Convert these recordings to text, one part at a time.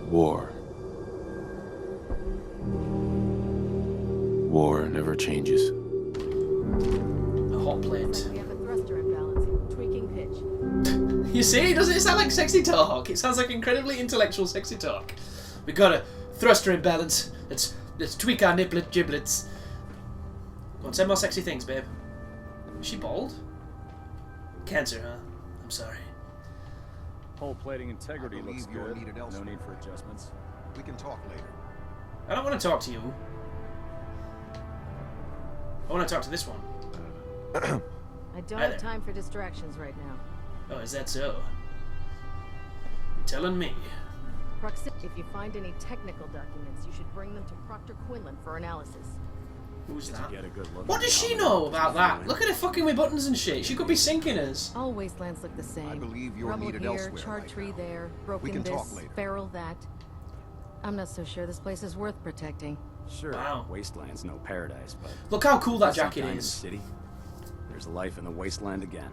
War. War never changes. A hot plate. We have a thruster imbalance. Tweaking pitch. You see, doesn't it sound like sexy talk? It sounds like incredibly intellectual sexy talk. We got a thruster imbalance. Let's tweak our niplet giblets. Go on, say more sexy things, babe. Is she bald? Cancer, huh? I'm sorry. Hull plating integrity looks good. No need for adjustments. We can talk later. I don't want to talk to you. I want to talk to this one. I don't Hi have there. time for distractions right now. Oh, is that so? You're telling me. If you find any technical documents, you should bring them to Proctor Quinlan for analysis. Who's that? Get a good look. What does she know about that? Look at her fucking with buttons and shit. She could be sinking us. All wastelands look the same. I believe you're Rubble needed here, elsewhere charred right tree now. there, We broken can talk this, later. feral that. I'm not so sure this place is worth protecting. Sure, Wow. Wasteland's no paradise, but Look how cool that some jacket kind of is. city. There's life in the wasteland again.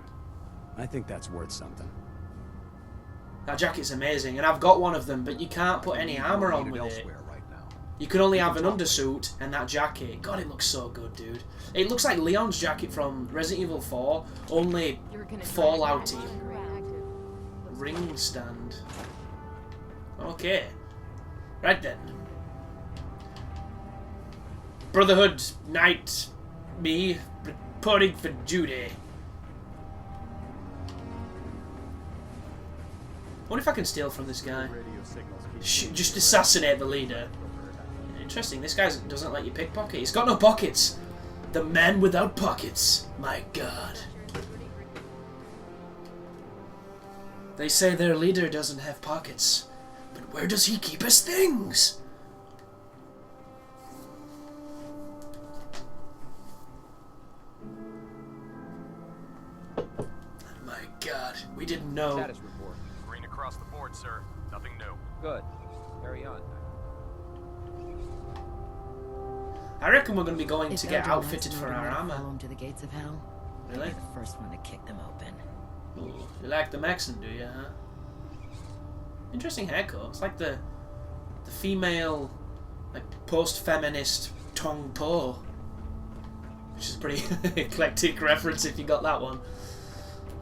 I think that's worth something. That jacket's amazing, and I've got one of them, but you can't put any armor on with it. You can only have an undersuit and that jacket. God, it looks so good, dude. It looks like Leon's jacket from Resident Evil 4, only Fallouty. Ring stand. Okay. Right then. Brotherhood, Knight, me, reporting for duty. I wonder if I can steal from this guy. Just assassinate the leader. Interesting, this guy doesn't let you pickpocket. He's got no pockets. The man without pockets. My god. They say their leader doesn't have pockets. But where does he keep his things? My god, we didn't know. Status report. Green across the board, sir. Nothing new. Good. Carry on. I reckon we're going to be going If to get Elder Knight's outfitted for our motivated to armor. follow him to the gates of hell, I'll Really? be the first one to kick them open. Ooh, you like the Maxon, do you, huh? Interesting haircut. It's like the female, like, post-feminist Tong Po. Which is a pretty eclectic reference if you got that one.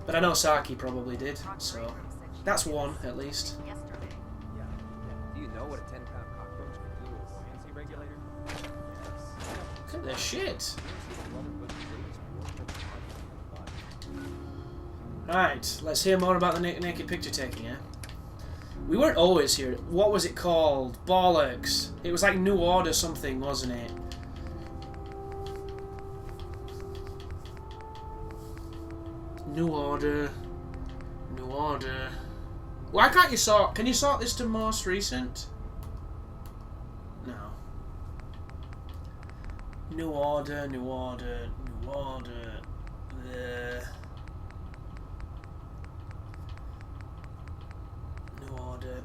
But I know Saki probably did, so that's one, at least. Do you know what a 10-pound cockroach can do with a buoyancy regulator? Look at their shit. Right, let's hear more about the naked picture taking, eh? We weren't always here. What was it called? Bollocks. It was like New Order something, wasn't it? New Order. New Order. Why can't you sort... Can you sort this to most recent? No. New Order, New Order, New Order. New Order.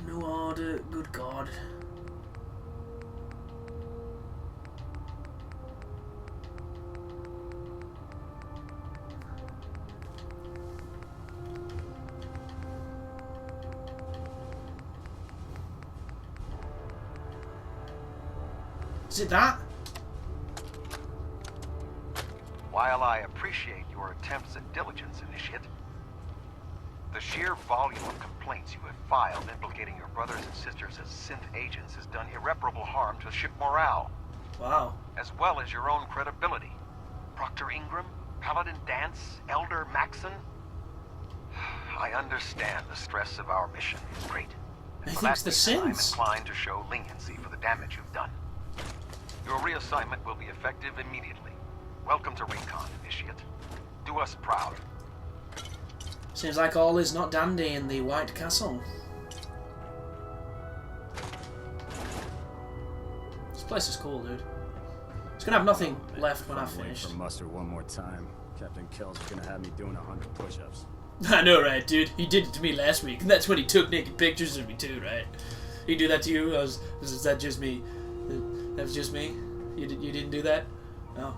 New Order, good God. Is it that? While I appreciate your attempts at diligence, Initiate, the sheer volume of complaints you have filed implicating your brothers and sisters as synth agents has done irreparable harm to ship morale, Wow. as well as your own credibility. Proctor Ingram, Paladin Danse, Elder Maxon. I understand the stress of our mission is great. He For thinks that the reason, I'm synths. inclined to show leniency for the damage you've done. Your reassignment will be effective immediately. Welcome to Recon, Initiate. Do us proud. Seems like all is not dandy in the White Castle. This place is cool, dude. It's gonna have nothing left when I Can't wait finish. for muster one more time. Captain Kell's gonna have me doing 100 push-ups. I know, right, dude? He did it to me last week, and that's when he took naked pictures of me too, right? He do that to you? Was that just me? That was just me? You didn't do that? No.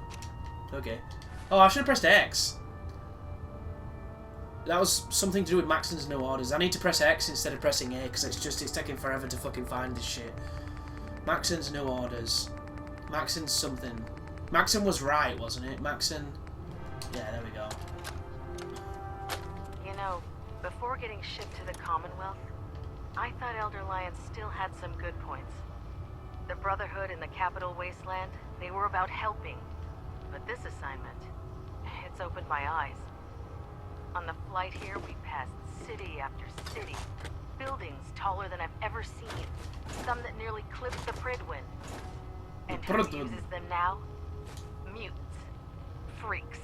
Okay. Oh, I should have pressed X. That was something to do with Maxon's new orders. I need to press X instead of pressing A because it's taking forever to fucking find this shit. Maxon's new orders. Maxon's something. Maxon was right, wasn't it? Maxon. Yeah, there we go. You know, before getting shipped to the Commonwealth, I thought Elder Lion still had some good points. The Brotherhood in the capital Wasteland, they were about helping. But this assignment, it's opened my eyes. On the flight here, we passed city after city. Buildings taller than I've ever seen. Some that nearly clipped the Prydwen. And who uses them now? Mutants. Freaks.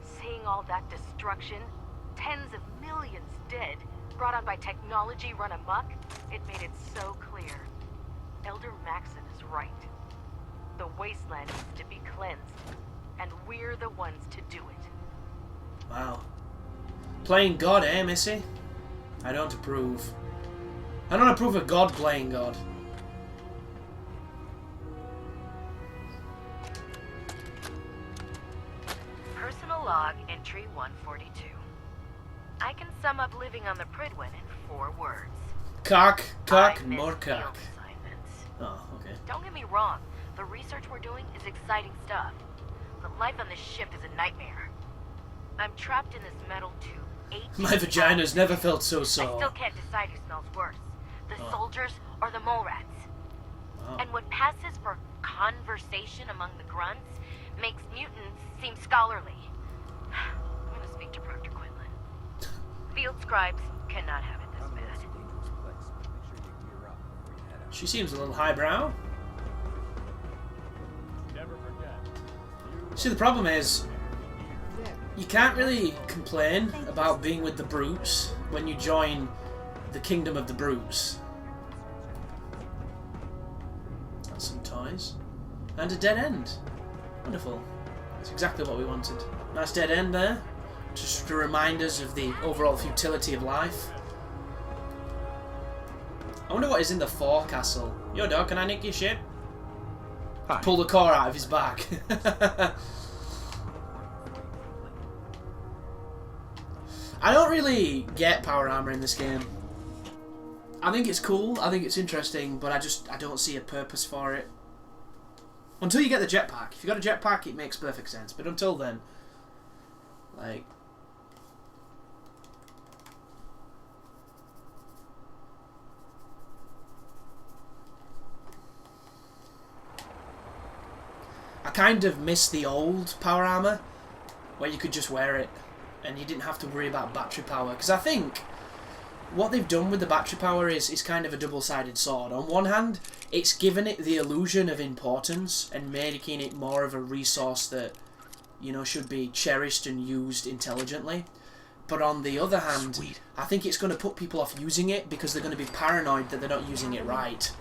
Seeing all that destruction, tens of millions dead, brought on by technology run amok, it made it so clear. Elder Maxon is right. The Wasteland needs to be cleansed, and we're the ones to do it. Wow. Playing God, eh, Missy? I don't approve. I don't approve of God playing God. Personal log entry 142. I can sum up living on the Prydwen in 4 words. Cock, I and miss more field cock. assignments. Oh, okay. Don't get me wrong, the research we're doing is exciting stuff. But life on this ship is a nightmare. I'm trapped in this metal tube. My vagina's never felt so I sore. still can't decide who smells worse, the soldiers or the mole rats. Wow. And what passes for conversation among the grunts makes mutants seem scholarly. I'm gonna speak to Proctor Quinlan. Field scribes cannot have it this It's bad. a dangerous place. Make sure you gear up before you head out. She seems a little highbrow. Never forget. See, the problem is, you can't really complain about being with the brutes when you join the kingdom of the brutes. That's some toys. And a dead end. Wonderful. That's exactly what we wanted. Nice dead end there. Just to remind us of the overall futility of life. I wonder what is in the forecastle. Yo, dog, can I nick your ship? Hi. Pull the core out of his back. I don't really get power armor in this game. I think it's cool, I think it's interesting, but I don't see a purpose for it. Until you get the jetpack. If you got a jetpack, it makes perfect sense. But until then, like, I kind of miss the old power armor, where you could just wear it and you didn't have to worry about battery power. Because I think what they've done with the battery power is kind of a double-sided sword. On one hand, it's given it the illusion of importance and making it more of a resource that, you know, should be cherished and used intelligently. But on the other hand, I think it's going to put people off using it because they're going to be paranoid that they're not using it right.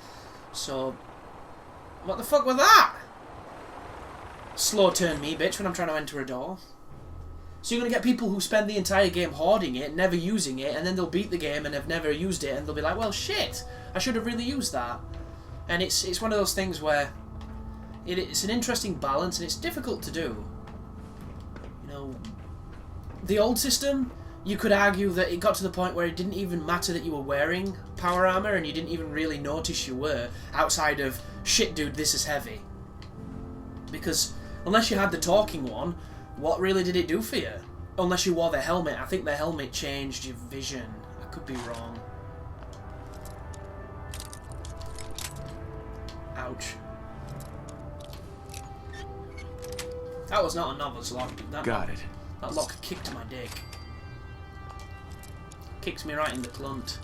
So, what the fuck was that? Slow turn me, bitch, when I'm trying to enter a door. So you're going to get people who spend the entire game hoarding it, never using it, and then they'll beat the game and have never used it, and they'll be like, well, shit, I should have really used that. And it's one of those things where it's an interesting balance, and it's difficult to do. You know, the old system, you could argue that it got to the point where it didn't even matter that you were wearing power armor, and you didn't even really notice you were, outside of, shit, dude, this is heavy. Because unless you had the talking one, what really did it do for you? Unless you wore the helmet. I think the helmet changed your vision. I could be wrong. Ouch. That was not a novice lock. Got it. That lock kicked my dick. Kicked me right in the clunt.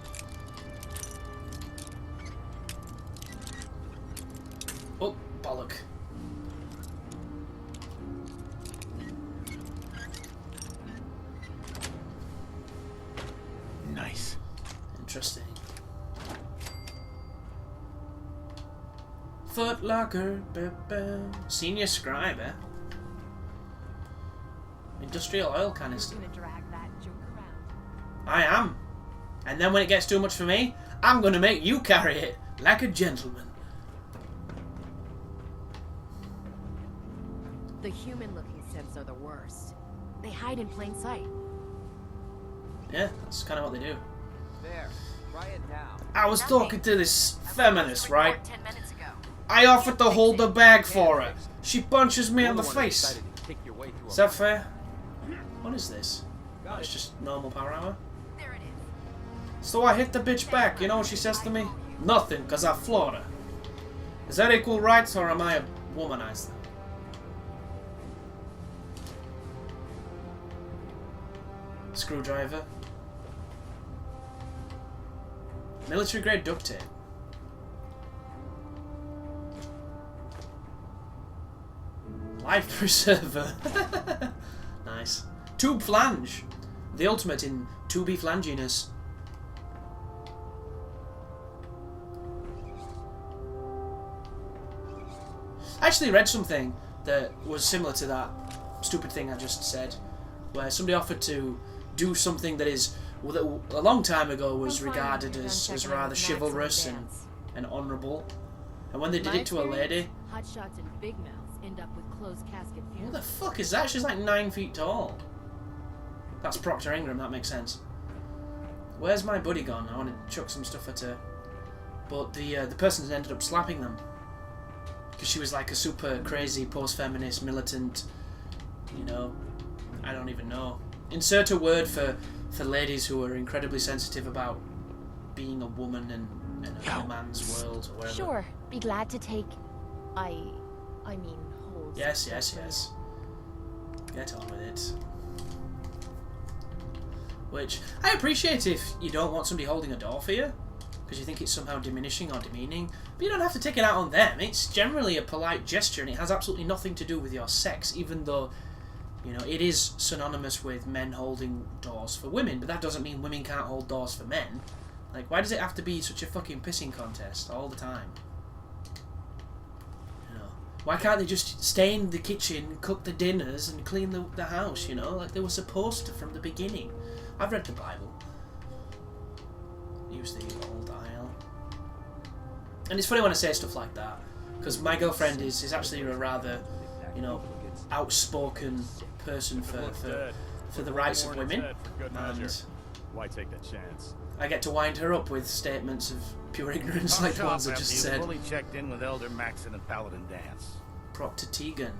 Oh, bollock. Nice. Interesting. Foot locker, senior scribe, eh? Industrial oil canister. I am. And then when it gets too much for me, I'm gonna make you carry it like a gentleman. The human look synths are the worst. They hide in plain sight. Yeah, that's kind of what they do. There. Try it now. I was talking to this feminist, right? 10 minutes ago. I offered to hold the bag for her. She punches me in the face. Is that fair? What is this? Oh, it's just normal power armor. There it is. So I hit the bitch back. You know what she says to me? Nothing, because I floored her. Is that equal rights, or am I a womanizer? Screwdriver. Military grade duct tape. Life preserver. Nice. Tube flange. The ultimate in tubey flanginess. I actually read something that was similar to that stupid thing I just said, where somebody offered to do something that is, well, that a long time ago was regarded as rather chivalrous and honourable, and when they did it to a lady, Hotshots and big mouths end up with closed casket what funerals. the fuck is that? She's like 9 feet tall. That's Proctor Ingram, that makes sense. Where's my buddy gone? I want to chuck some stuff at her. But the person ended up slapping them. Because she was like a super crazy post-feminist militant, you know, I don't even know. Insert a word for ladies who are incredibly sensitive about being a woman and a man's world or whatever. Sure, be glad to take. I mean, hold. Yes. Get on with it. Which, I appreciate if you don't want somebody holding a door for you, because you think it's somehow diminishing or demeaning, but you don't have to take it out on them. It's generally a polite gesture, and it has absolutely nothing to do with your sex, even though, you know, it is synonymous with men holding doors for women, but that doesn't mean women can't hold doors for men. Like, why does it have to be such a fucking pissing contest all the time? You know, why can't they just stay in the kitchen, cook the dinners, and clean the house, you know, like they were supposed to from the beginning? I've read the Bible. Use the old aisle. And it's funny when I say stuff like that, because my girlfriend is actually a rather, you know, outspoken person for the rights of women, and Why take that chance? I get to wind her up with statements of pure ignorance like the ones I just said. Fully checked in with Elder Maxon and Paladin Danse. Proctor Tegan.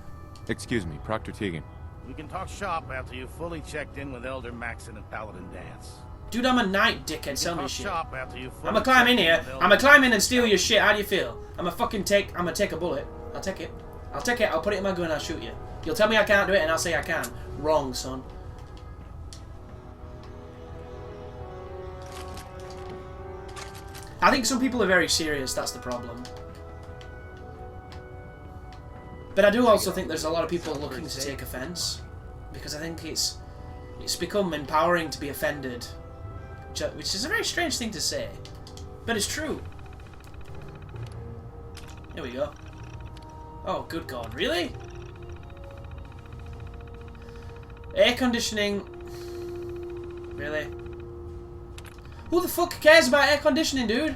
Excuse me, Proctor Tegan. We can talk shop after you've fully checked in with Elder Maxon and Paladin Danse. Dude, I'm a knight, dickhead. Sell me Talk shit. shop after you've fully I'ma climb in checked here. with Elder I'ma climb in and steal your shit. How do you feel? I'ma take a bullet. I'll take it. I'll put it in my gun. I'll shoot you. You'll tell me I can't do it, and I'll say I can. Wrong, son. I think some people are very serious. That's the problem. But I do also think there's a lot of people looking to take offence, because I think it's become empowering to be offended, which is a very strange thing to say, but it's true. Here we go. Oh, good God, really? Air conditioning. Really? Who the fuck cares about air conditioning, dude?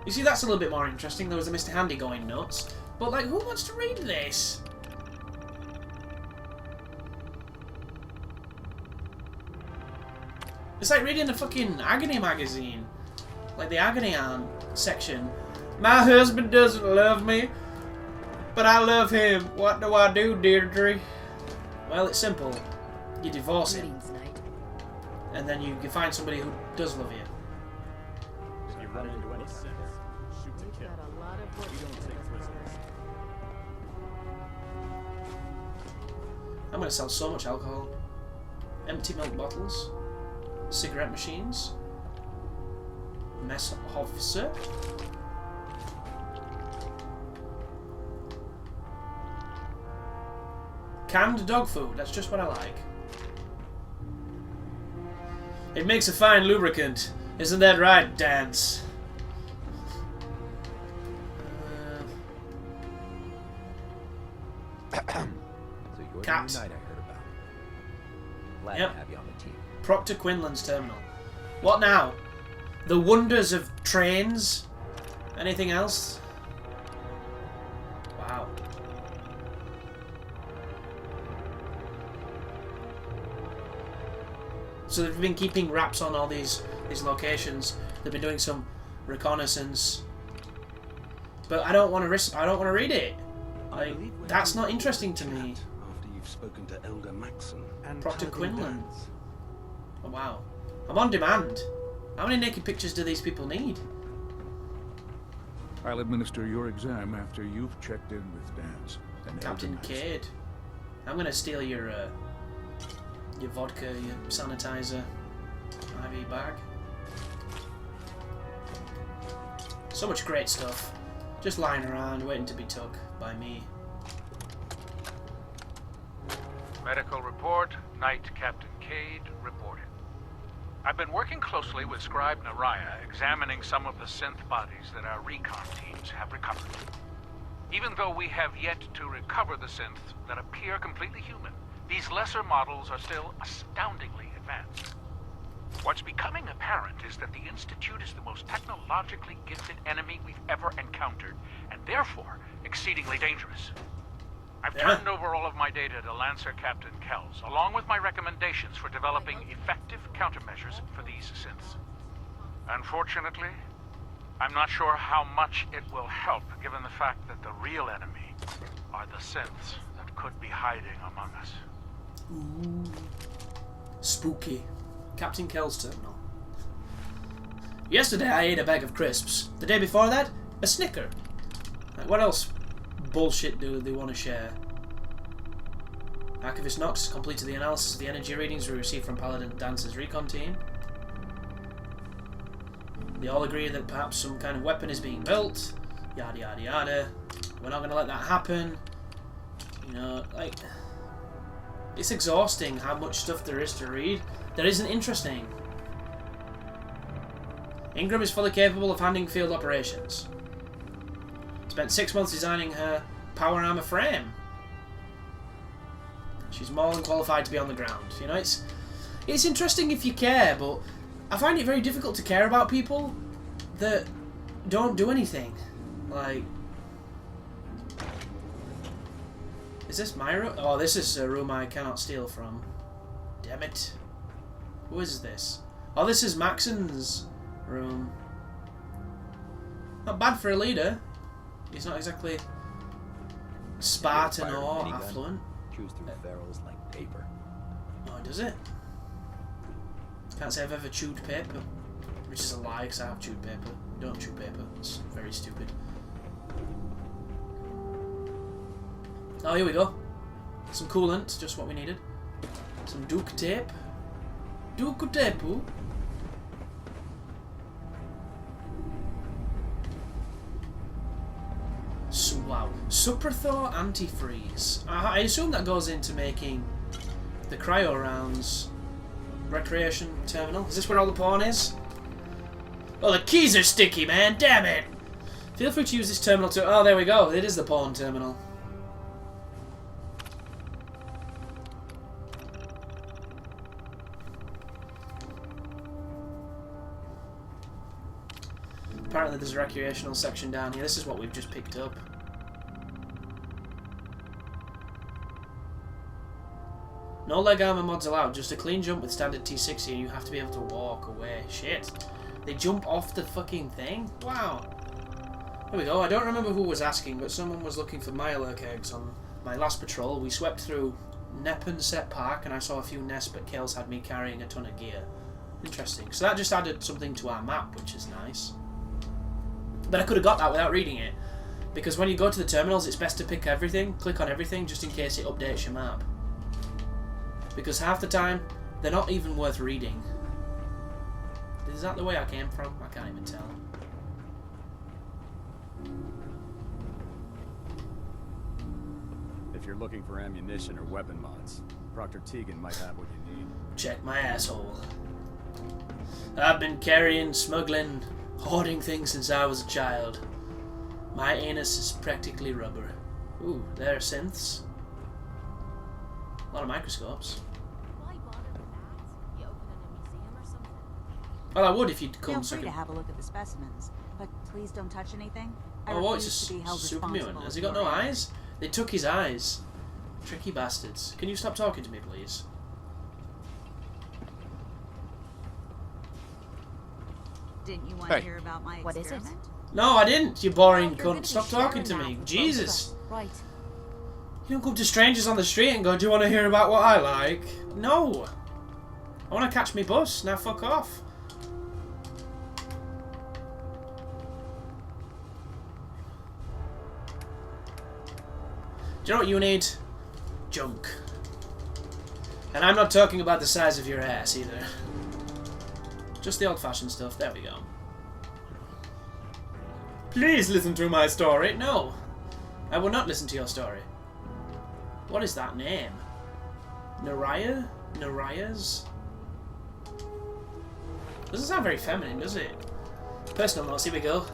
You see, that's a little bit more interesting. There was a Mr. Handy going nuts. But, like, who wants to read this? It's like reading a fucking Agony magazine. Like the Agony Aunt section. My husband doesn't love me, but I love him. What do I do, Deirdre? Well, it's simple. You divorce him. And then you find somebody who does love you. If you run into any sense, shoot to kill. We don't take prisoners. I'm going to sell so much alcohol. Empty milk bottles. Cigarette machines. Mess officer. Canned dog food. That's just what I like. It makes a fine lubricant. Isn't that right, Danse? So you're Caps. the new knight I heard about. Glad Yep. to have you on the team. Proctor Quinlan's terminal. What now? The wonders of trains? Anything else? So they've been keeping wraps on all these locations. They've been doing some reconnaissance. But I don't want to risk. I don't want to read it. That's not interesting to me. After you've spoken to Elder Maxon and Proctor Paladin Quinlan. Danse. Oh, wow. I'm on demand. How many naked pictures do these people need? I'll administer your exam after you've checked in with Danse. and Captain Elder Maxon. Cade. I'm gonna steal your vodka, your sanitizer, IV bag. So much great stuff. Just lying around, waiting to be took by me. Medical report, Knight Captain Cade reported. I've been working closely with Scribe Naraya, examining some of the synth bodies that our recon teams have recovered. Even though we have yet to recover the synths that appear completely human, these lesser models are still astoundingly advanced. What's becoming apparent is that the Institute is the most technologically gifted enemy we've ever encountered, and therefore exceedingly dangerous. I've turned over all of my data to Lancer Captain Kells, along with my recommendations for developing effective countermeasures for these synths. Unfortunately, I'm not sure how much it will help, given the fact that the real enemy are the synths that could be hiding among us. Ooh. Spooky. Captain Kells terminal. Yesterday I ate a bag of crisps. The day before that, a Snicker. Like, what else bullshit do they want to share? Archivist Knox completed the analysis of the energy readings we received from Paladin Danse's recon team. They all agree that perhaps some kind of weapon is being built. Yada yada yada. We're not going to let that happen. You know, like... It's exhausting how much stuff there is to read that isn't interesting. Ingram is fully capable of handling field operations. Spent 6 months designing her power armor frame. She's more than qualified to be on the ground. You know, it's interesting if you care, but I find it very difficult to care about people that don't do anything. Like, is this my room? Oh, this is a room I cannot steal from. Damn it. Who is this? Oh, this is Maxon's room. Not bad for a leader. He's not exactly Spartan or affluent. Chews through barrels like paper. Oh, does it? Can't say I've ever chewed paper. Which is a lie, because I have chewed paper. Don't chew paper. It's very stupid. Oh, here we go. Some coolant, just what we needed. Some Duke tape. Duke tape. So, wow. Superthor antifreeze. I assume that goes into making the cryo rounds recreation terminal. Is this where all the porn is? Oh, the keys are sticky, man. Damn it. Feel free to use this terminal to... Oh, there we go. It is the porn terminal. Apparently there's a recreational section down here. This is what we've just picked up. No leg armor mods allowed. Just a clean jump with standard T60 and you have to be able to walk away. Shit. They jump off the fucking thing? Wow. There we go. I don't remember who was asking, but someone was looking for Mirelurk eggs on my last patrol. We swept through Neponset Park and I saw a few nests, but Kales had me carrying a ton of gear. Interesting. So that just added something to our map, which is nice. But I could have got that without reading it. Because when you go to the terminals, it's best to pick everything, click on everything, just in case it updates your map. Because half the time, they're not even worth reading. Is that the way I came from? I can't even tell. If you're looking for ammunition or weapon mods, Proctor Tegan might have what you need. Check my asshole. I've been carrying, smuggling, hoarding things since I was a child. My anus is practically rubber. Ooh, there are synths. A lot of microscopes. Why bother with that? You open in a museum or something? Well, I would if you'd come. Feel free to have a look at the specimens, but please don't touch anything. I Oh, it's refuse a to be held super mutant. responsible Has he for got no your eyes? They took his eyes. Tricky bastards. Can you stop talking to me, please? Didn't you want to hear about my What is it? experiment? No, I didn't, you boring Well, if you're cunt. gonna Stop be talking to sharing me. that with Jesus. both of us, Right. You don't come to strangers on the street and go, do you want to hear about what I like? No. I want to catch me bus. Now fuck off. Do you know what you need? Junk. And I'm not talking about the size of your ass either. Just the old-fashioned stuff. There we go. Please listen to my story. No. I will not listen to your story. What is that name? Naraya? Naraya's? Doesn't sound very feminine, does it? Personal notes, here we go.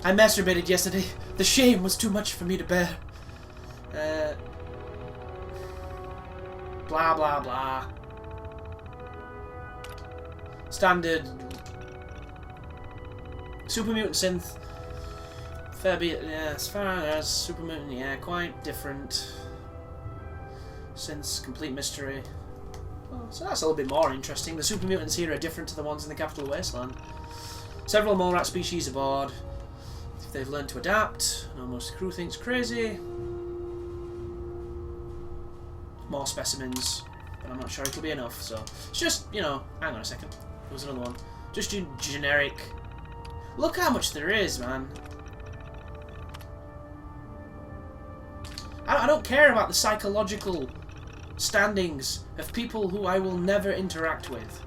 I masturbated yesterday. The shame was too much for me to bear. Blah, blah, blah. Standard. Super Mutant Synth. Fair be it, yeah, as far as Super Mutant, yeah, quite different. Synths, complete mystery. Well, so that's a little bit more interesting. The Super Mutants here are different to the ones in the Capital Wasteland. Several mole rat species aboard. If they've learned to adapt, and almost the crew thinks crazy. More specimens, but I'm not sure it'll be enough, so it's just, you know, hang on a second. There was another one. Just your generic. Look how much there is, man. I don't care about the psychological standings of people who I will never interact with.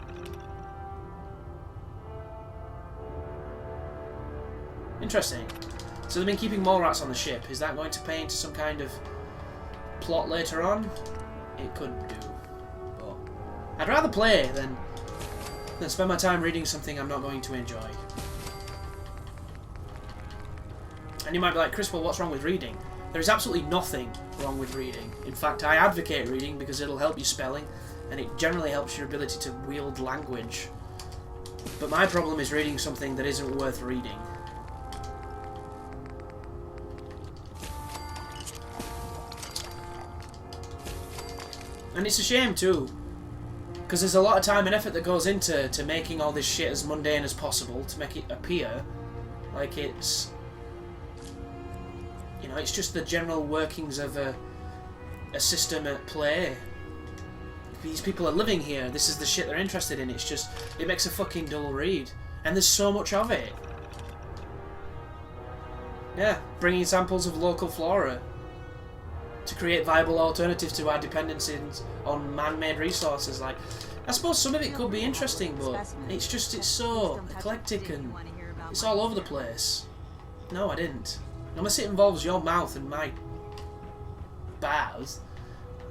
Interesting. So they've been keeping mole rats on the ship. Is that going to pay into some kind of plot later on? It could do. But I'd rather play than spend my time reading something I'm not going to enjoy. And you might be like, Chris, well, what's wrong with reading? There is absolutely nothing wrong with reading. In fact, I advocate reading because it'll help you spelling, and it generally helps your ability to wield language. But my problem is reading something that isn't worth reading. And it's a shame too, because there's a lot of time and effort that goes into making all this shit as mundane as possible, to make it appear like it's, you know, it's just the general workings of a system at play. These people are living here, this is the shit they're interested in, it's just, it makes a fucking dull read. And there's so much of it. Yeah, bringing samples of local flora to create viable alternatives to our dependencies on man-made resources. Like, I suppose some of it could be interesting, but it's just, it's so eclectic and it's all over the place. No, I didn't. Unless it involves your mouth and my bowels,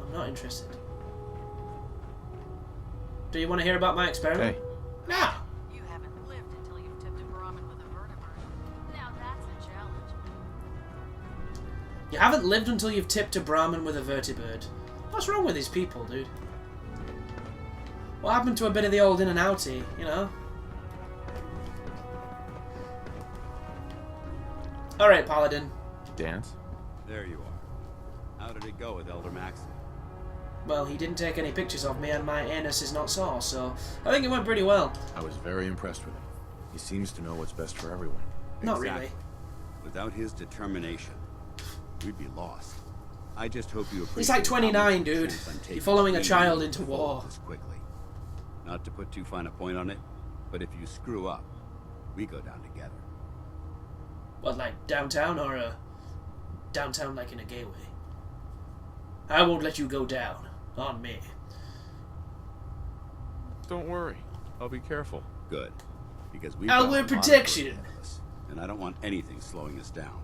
I'm not interested. Do you want to hear about my experiment? Hey. No. You haven't lived until you've tipped a Brahmin with a vertebrate. Now that's a challenge. You haven't lived until you've tipped a Brahmin with a vertibird. What's wrong with these people, dude? What happened to a bit of the old in and outy, you know? Alright, Paladin. Dance? There you are. How did it go with Elder Maxon? Well, he didn't take any pictures of me and my anus is not sore, so I think it went pretty well. I was very impressed with him. He seems to know what's best for everyone. Not really. Without his determination, we'd be lost. I just hope you appreciate. He's like 29, dude. You're following a child into war. This quickly. Not to put too fine a point on it, but if you screw up, we go down together. What, like downtown or downtown like in a gay way? I won't let you go down on me. Don't worry. I'll be careful. Good. Because we've I'll got wear a lot of protection. work ahead of us, and I don't want anything slowing us down.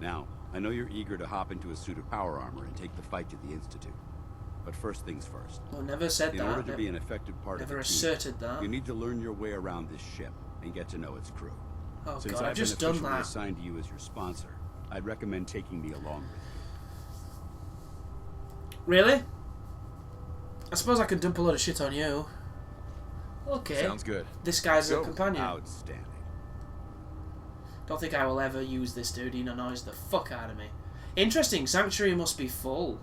Now, I know you're eager to hop into a suit of power armor and take the fight to the Institute. But first things first. Well, never said In that. order to be an effective part of the Never team, asserted that. you need to learn your way around this ship and get to know its crew. Oh Since god, I've I've just been done officially that. assigned to you as your sponsor, I'd recommend taking me along with you. Really? I suppose I could dump a lot of shit on you. Okay. Sounds good. This guy's a companion. Outstanding. Don't think I will ever use this dude. He annoys the fuck out of me. Interesting. Sanctuary must be full.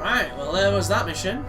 Right, well there was that mission.